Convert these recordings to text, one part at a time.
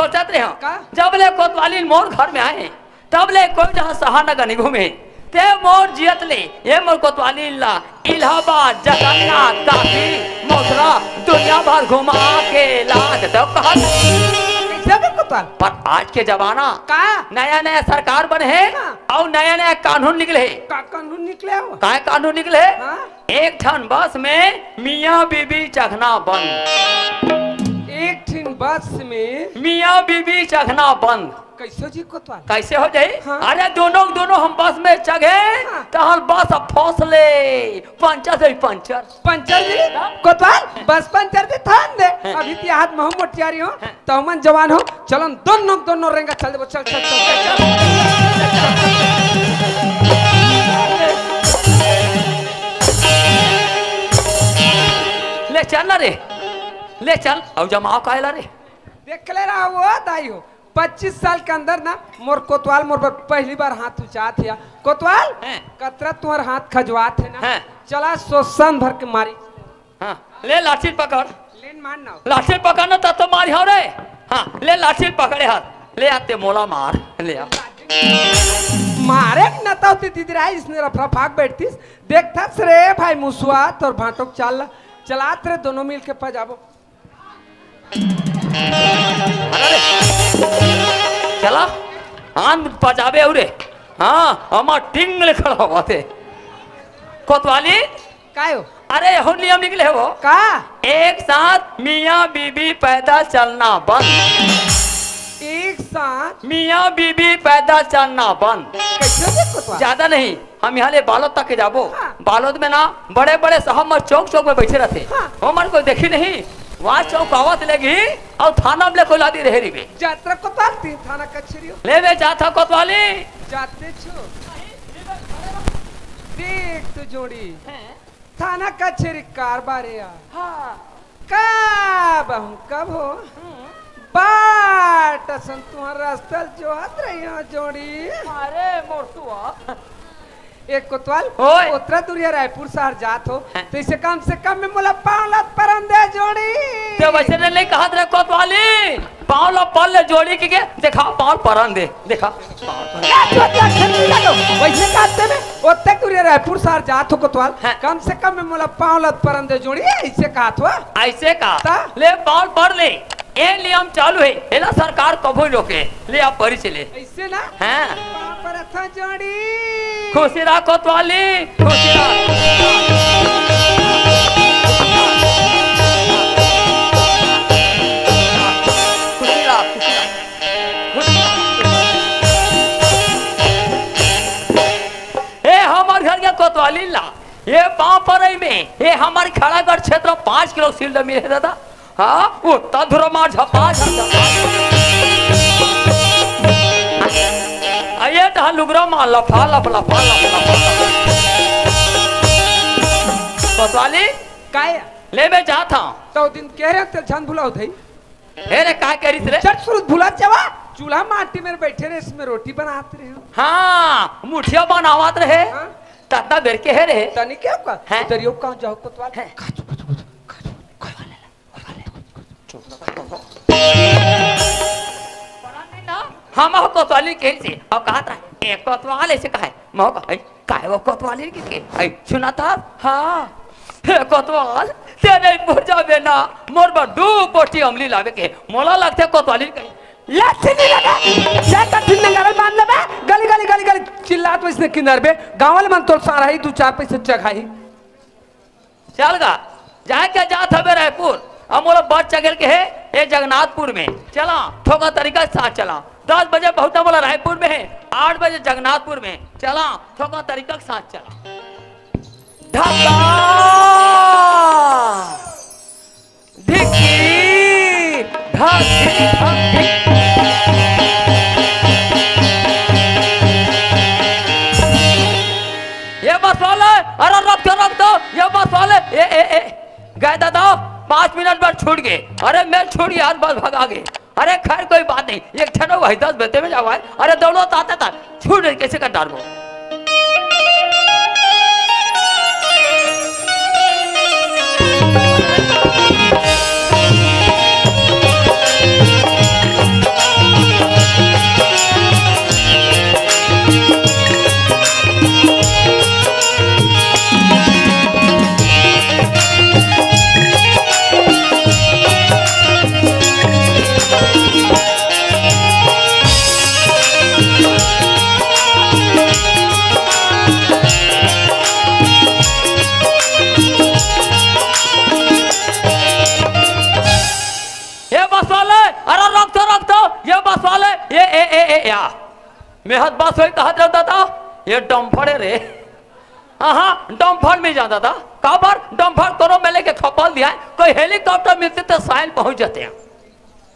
सोचत रहे हो का? जब ले कोतवाली मोर घर में आए तब ले कोई जहाँ सहानगर नहीं घूमे ते मोर जियत ले ये मोर कोतवाली ला इलाहाबाद जगन्नाथ काशी मथुरा दुनिया भर घुमा के लाद तो कहा कोतवाल पर आज के जमाना का नया नया सरकार बने है और नया नया कानून निकले है का कानून निकले हो काय कानून निकले है हाँ? एक ठन बस में मियाँ बीबी चखना बंद एक ठिन बस में मियाँ बीबी चखना बंद कैसे जी कोतवाल कैसे हो जाए हाँ? अरे दोनों हम बस में चढ़े हाँ? तो हम बस फौसले पंचर से पंचर पंचर जी कोतवाल बस पंचर जी थान दे अभी ते हाथ में हम मोटियारी हो तो मन जवान हो चलो दोनों रेंगा चल दे चल चल ले चल ना रे ले चल और जमाओ कायला रे देख ले रहा वो दाई हो 25 साल के अंदर ना मोर कोतवाल मोर पर पहली बार हाथ उचात है कोतवाल कतरा तुम्हार हाथ खजवात है ना चला सोसन भर के मारी हाँ ले लाठी पकड़ लेन मारना लाठी पकड़ना तब तो मारी हो रे हाँ ले लाठी पकड़े हाथ ले आते मोला मार ले आ मारे न तो दीदी राय इसने रफा फाक बैठतीस देखता रे भाई मुसुआ और भाटोक चाल चलात रे दोनों मिल के पजाबो चला आन पजाबे उरे हाँ हमार टिंग खड़ा हुआ थे कोतवाली कायो अरे हो नियम निकले है वो का एक साथ मियाँ बीबी पैदल चलना बंद एक साथ मियाँ बीबी पैदल चलना बंद कैसे जी कोतवाल ज्यादा नहीं हम यहाँ ले बालोद तक के जाबो हाँ। बालोद में ना बड़े बड़े साहब चौक में बैठे रहते हाँ। हमारे को देखी नहीं वहाँ चौक आवत लेगी और थाना में को लादी रहे री यात्रा कोतवाल तीन थाना कचहरी ले वे जाता कोतवाली जाते छो देख तो जोड़ी थाना कचहरी कारबारे कब हम कब हो बाट सन तुम्हारा रास्ता जो हाथ रही हो जोड़ी अरे मोरसुआ एक कोतवाल ओए। उतरा दूरिया रायपुर शहर जात हो तो इसे कम से कम में मोला पावलत परंदे जोड़ी तो वैसे ने नहीं कहा रे कोतवाली पाँव लो पल ले जोड़ी के देखा पाँव परन दे देखा वैसे कहते में उतरा दूरिया रायपुर शहर जात हो कोतवाल हाँ। कम से कम में मोला पावलत परंदे जोड़ी ऐसे कहत हो ऐसे ता? कहा ले पाँव पर ले ये नियम चालू है एला सरकार कभू रोके ले आप परी चले ऐसे ना हाँ पर था जोड़ी खुशी रहा कोतवाली खुशी रहा खुशी रहा, खुशी रहा। ए हमार घर के कोतवाली ला ये पाँव पर में ये हमारे खड़ागढ़ क्षेत्र 5 किलो सील्ड मिले दादा हाँ वो तधुरमा झपा ये तो लुगरा मार लफा लफ लफा लफ कोतवाली काय ले मैं जाता हूँ तो दिन कह रहे थे छन भुलाओ थई अरे काय करी रे चट सुरत भुला जावा चूल्हा माटी में बैठे रहे इसमें रोटी बनाते रहे हो हाँ मुठिया बनावत रहे हाँ? ततना बेर के है रे तनी क्या का हैं? दरियो का जाओ कोतवाल हैं? हम हो कोतवाली के से अब कहा था एक कोतवाल ऐसे कहा है मो का काय वो कोतवाली के सुना था हाँ हे कोतवाल तेरे पूजा बेना मोर पर 2 पोटी अमली लावे के मोला लगते कोतवाली के लाठी नहीं लगा क्या कठिन नंगल मान ले गली गली गली गली चिल्लात इसने किनारे पे गांव वाले मन तो सारा ही 2-4 पैसे चखाई चल गा जाए क्या जात हबे रायपुर अब मोला बस चगल के है ये जगन्नाथपुर में चला ठोका तरीका से साथ चला 10 बजे बहुत बोला रायपुर में है 8 बजे जगन्नाथपुर में चला ठोका तरीका के साथ चला धक्का धिक्की धक्की धक्की ये बस वाले अरे रख दो ये बस वाले ए गए दादा 5 मिनट बाद छूट गए अरे मैं छूट गया आज बस भगा गए अरे खैर कोई बात नहीं एक छनो भाई 10 बजे में जावा अरे दौड़ो आते था छूट कैसे कर डालो या मेहद बस वही कहा जाता था ये डम्फड़े रे। हाँ डम्फर में जाता था काबर डम्फर दोनों में लेके खपाल दिया कोई हेलीकॉप्टर मिलते तो साहिल पहुंच जाते हैं।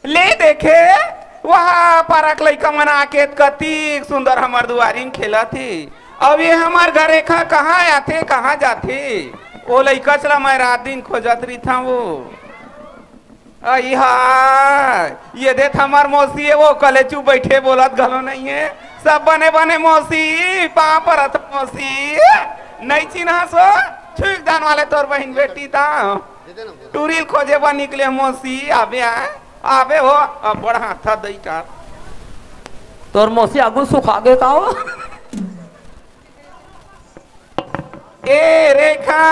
ले देखे वहाँ पारक लइका मना के कति सुंदर हमार दुआरी में खेला थी। अब ये हमार घरे कहाँ आते कहाँ जाते वो लइका चला मैं रात दिन खोजत रही था वो। आई हाय ये देख हमार मौसी है वो कले चुप बैठे बोलत घलो नहीं है सब बने बने मौसी पा परत मौसी नहीं चिन्हा सो ठीक जान वाले तोर बहन बेटी था टूरिल खोजे बा निकले मौसी आबे आबे हो अब बड़ा हाथा दई का तोर मौसी आगू सुखा गे का हो। ए रेखा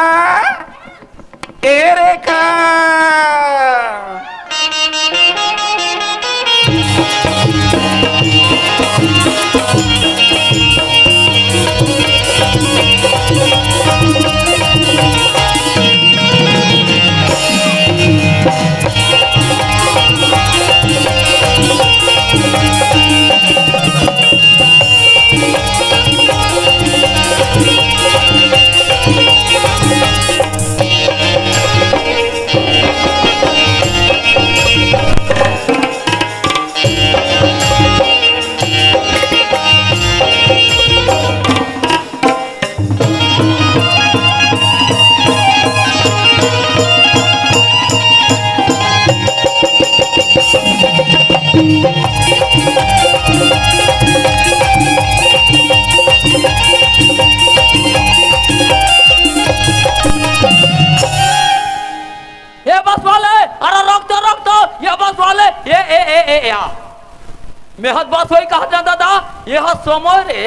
मेहद बस वही कहा जाता था यह सोमो रे।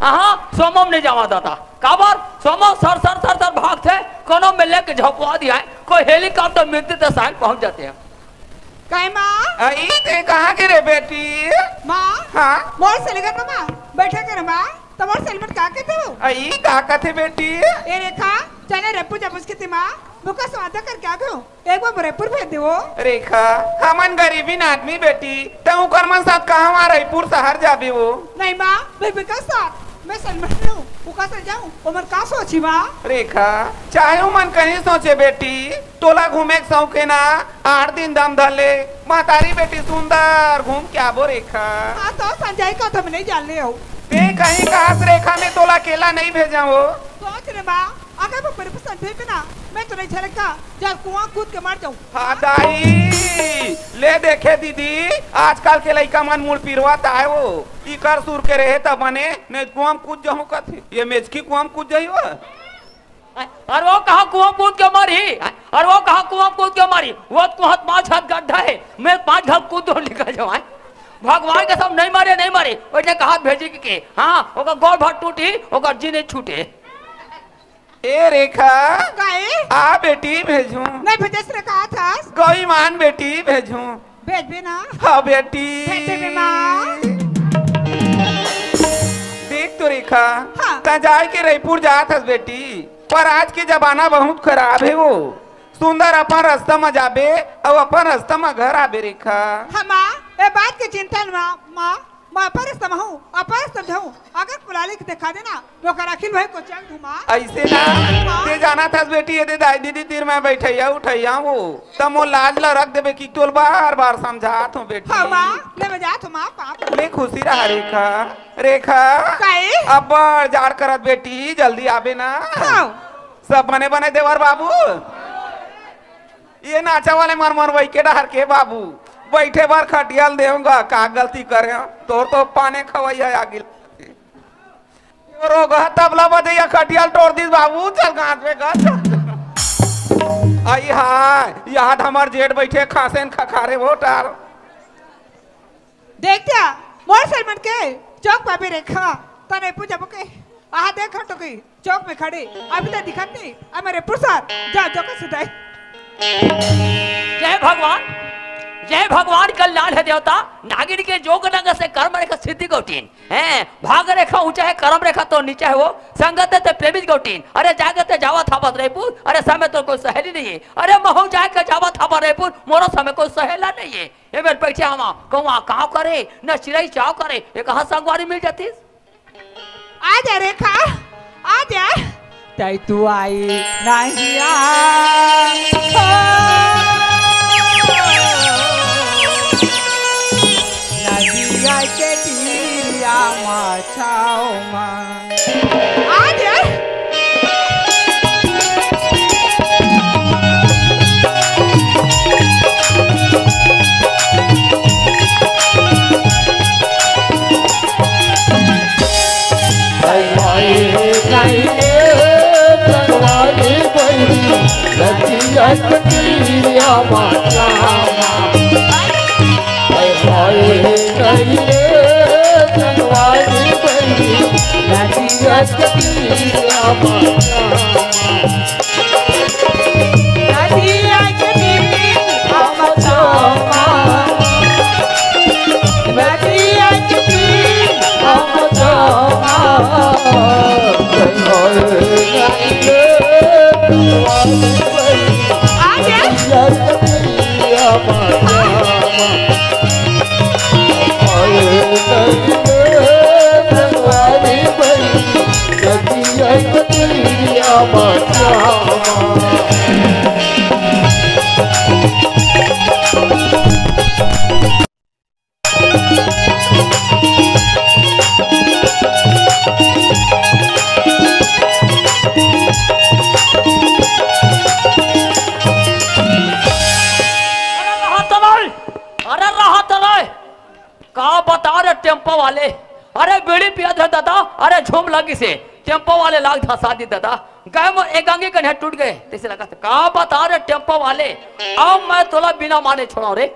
हाँ सोमो नहीं जाता था काबर सोमो सर सर सर सर भागते कोनो में लेके झपवा दिया कोई हेलीकॉप्टर मिलते तो शायद पहुंच जाते हैं। काय माँ आई ते कहाँ के रे बेटी माँ हाँ मोर से लेकर ना माँ बैठा कर माँ तुम्हारे सेलमेट का के थे वो आई कहाँ का थे बेटी ए रेखा चले रेपू जब उसकी थी माँ मुका स्वादा कर क्या गयो एक बार रेपुर भेज दे वो रेखा हमन गरीबी आदमी बेटी तू करमन साथ कहाँ वहाँ रायपुर शहर जाबी वो नहीं माँ भाई बिका साथ मैं सेलमेट लूँ उका से जाऊँ उमर का सोची माँ रेखा चाहे मन कहीं सोचे बेटी टोला घूमे के शौक ना 8 दिन दम धले महतारी बेटी सुंदर घूम के आबो रेखा। हाँ तो संजय का तो मैं नहीं जान ले हो ते कहीं कहा रेखा में तोला अकेला नहीं भेजा वो सोच रे माँ अगर वो मेरे पसंद भेज ना मैं तो नहीं झलका जब कुआं कूद के मार जाऊँ। हाँ दाई ले देखे दीदी आजकल के लड़का मन मुड़ पिरवाता है वो इकर सुर के रहे तब बने नहीं कुआं कूद जाऊँ कथे ये मेजकी कुआं कूद जाई वो और वो कहा कुआं कूद के मारी और वो कहा कुआं कूद के मारी वो तो 5 हाथ गड्ढा है मैं 5 हाथ कूद दो निकल जाऊँ भगवान के सब नहीं मारे वैसे कहा भेजी के हाँ ओकर गोड़ भर टूटी ओकर जी नहीं छूटे। ए रेखा गाय आ बेटी भेजू नहीं भेजस रे कहा था गई मान बेटी भेजू भेज भी ना हाँ बेटी भेज भी माँ देख तो रेखा हाँ। ता जाए के रायपुर जात हस बेटी पर आज के जमाना बहुत खराब है वो सुंदर अपन रास्ता में जाबे और अपन रास्ता में घर आबे रेखा। हाँ माँ ये बात की चिंता माँ मैं अपरस्त हूँ अपरस्त हूँ अगर कुलाली को दिखा देना वो कर अखिल भाई को चल घुमा ऐसे ना ते जाना था बेटी ये दाई दीदी तीर में बैठैया उठैया वो तब वो लाज ला रख देबे की तोल बार बार समझात हूँ बेटी। हाँ माँ ले मैं जात हूँ माँ पाप ले खुशी रहा रेखा रेखा काहे अब बड़ जाड़ करत बेटी जल्दी आबे ना हाँ सब बने बने देवर बाबू ये नाचा वाले मर मर वही के डहर के बाबू बैठे बार खटियाल देऊंगा का गलती करे तोर तो पाने खवैया आगे रोग तबला बजैया खटियाल तोड़ दी बाबू चल गांठ पे आई हाय याद हमार जेठ बैठे खासे खखारे वोटार देखता मोर सलमान के चौक पे भी रेखा तने पूजा बुके आहा देख तो की चौक में खड़े अभी तो दिखत नहीं अब मेरे पुरसार जा जो का सुधाई। जय भगवान जय भगवान कल्याण है देवता नागिन के जोग रंग से कर्म रेखा सिद्धि गौटीन है भाग रेखा ऊंचा है कर्म रेखा तो नीचा है वो संगत है प्रेमी गौटीन अरे जागत है जावा था बदरेपुर अरे समय तो कोई सहेली नहीं है अरे महू जाए के जावा था बदरेपुर मोरो समय कोई सहेला नहीं है ये बेट पैसे हम कहूँ काव करे न चिड़ई चाव करे ये कहाँ संगवारी मिल जाती आ जा रेखा आ जा तै तू आई नहीं नदिया के तीरिया माछाओ माँ आ जा टेम्पो वाले अरे बीड़ी पिया था दादा अरे झूम लगी से टेम्पो वाले लाग धसा दी दादा गए एक अंगे कन्या टूट गए जैसे लगा था का बता रहे टेम्पो वाले अब मैं तोला बिना माने छोड़ा रे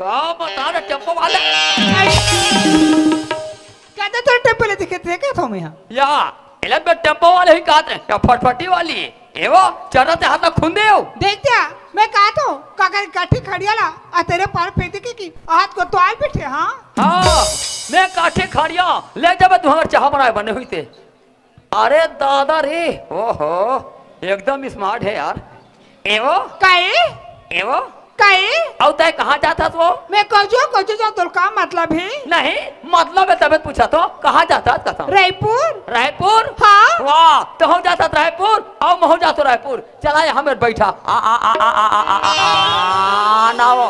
का बता रहे टेम्पो वाले कहते तो टेम्पो ले दिखे थे क्या तुम यहाँ या इले बे टेम्पो वाले ही कहते हैं क्या फटफटी वाली एवो चढ़ते हाथ में खुंदे हो देखते मैं कहा तो काकर काठी खड़ियाला आ तेरे पार पेते की हाथ को तोल बैठे हाँ हाँ मैं काठे खड़िया ले जब तुम्हारा चाह बनाए बने हुई थे अरे दादा रे ओहो एकदम स्मार्ट है यार एवो एवो अब तय कहाँ जाता तो मैं कजो जा तो का मतलब है नहीं मतलब है तबियत पूछा तो कहाँ जाता था रायपुर हाँ वाह तो हम जाता रायपुर अब मैं जाता रायपुर चला यहाँ मेरे बैठा नाओ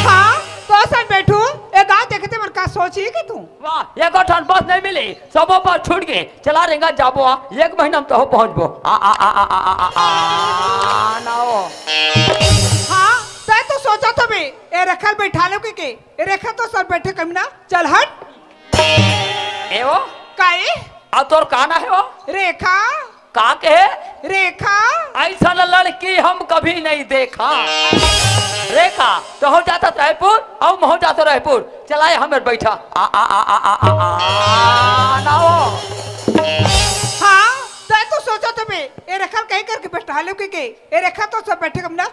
हाँ तो सब बैठू एक गाँव देखते मर का सोची कि तू वाह एक ठन बस नहीं मिली सबों पर छूट गए चला रहेगा जाबो एक महीना में तो पहुँचबो नाओ तो सोचा तो मैं ए रखल बैठा लो के ए रेखा तो सब बैठे कमीना चल हट एवो काए अब तोर काना है वो रेखा का के रेखा ऐसा लड़की हम कभी नहीं देखा रेखा तो हो जाता रायपुर अब हो जाता रायपुर चलाए हमें बैठा हाँ तो सोचा तो मैं ए रेखा कहीं करके बैठा लो के ए रेखा तो सब बैठे कमीना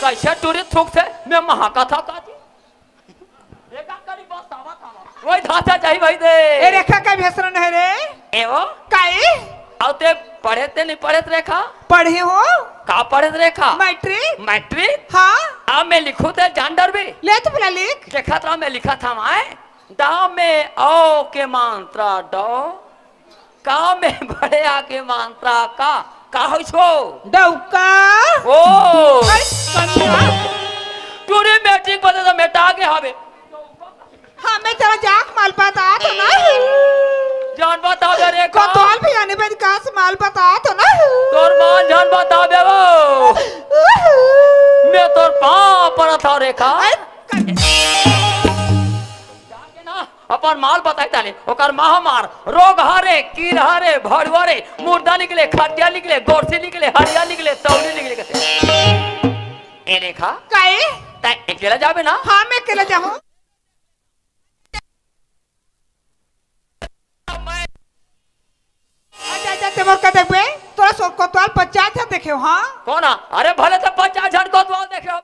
कैसे टूरी थूक से मैं महाका था काजी वही धाचा चाहिए भाई दे ए रेखा का भेसरा नहीं रे एवो काए औते पढ़े ते नहीं पढ़े रेखा पढ़े हो का पढ़े रेखा मैट्रिक हाँ अब मैं लिखू थे जानडर भी ले तो बोला लिख देखा था मैं लिखा था मैं दाव में ओ के मात्रा डो का में बड़े आ के मात्रा का हो छो डौका ओ टूरी मैट्रिक बता तो मेटा के हवे हाँ मैं तेरा जाक माल पता तो ना जान बता दे रे को तोल भी आने पे कहां से माल पता तो ना तोर मान जान बता दे वो मैं तोर पांव पर था रेखा जाके ना अपन माल बताई ताले ओकर महामार रोग हरे कीर हरे भड़वरे मुर्दा निकले खटिया निकले गोरसी निकले हरिया निकले तौली निकले कते ए रेखा काए ता अकेला जाबे ना हां मैं अकेला जाऊं मोर का देखबे तोरा सो कोतवाल 50 है देखे हां कोना अरे भले तो 50 जन कोतवाल देखे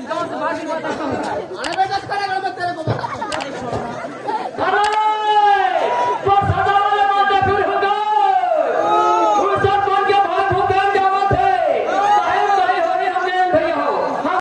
गांव से बाहर निकलता हूँ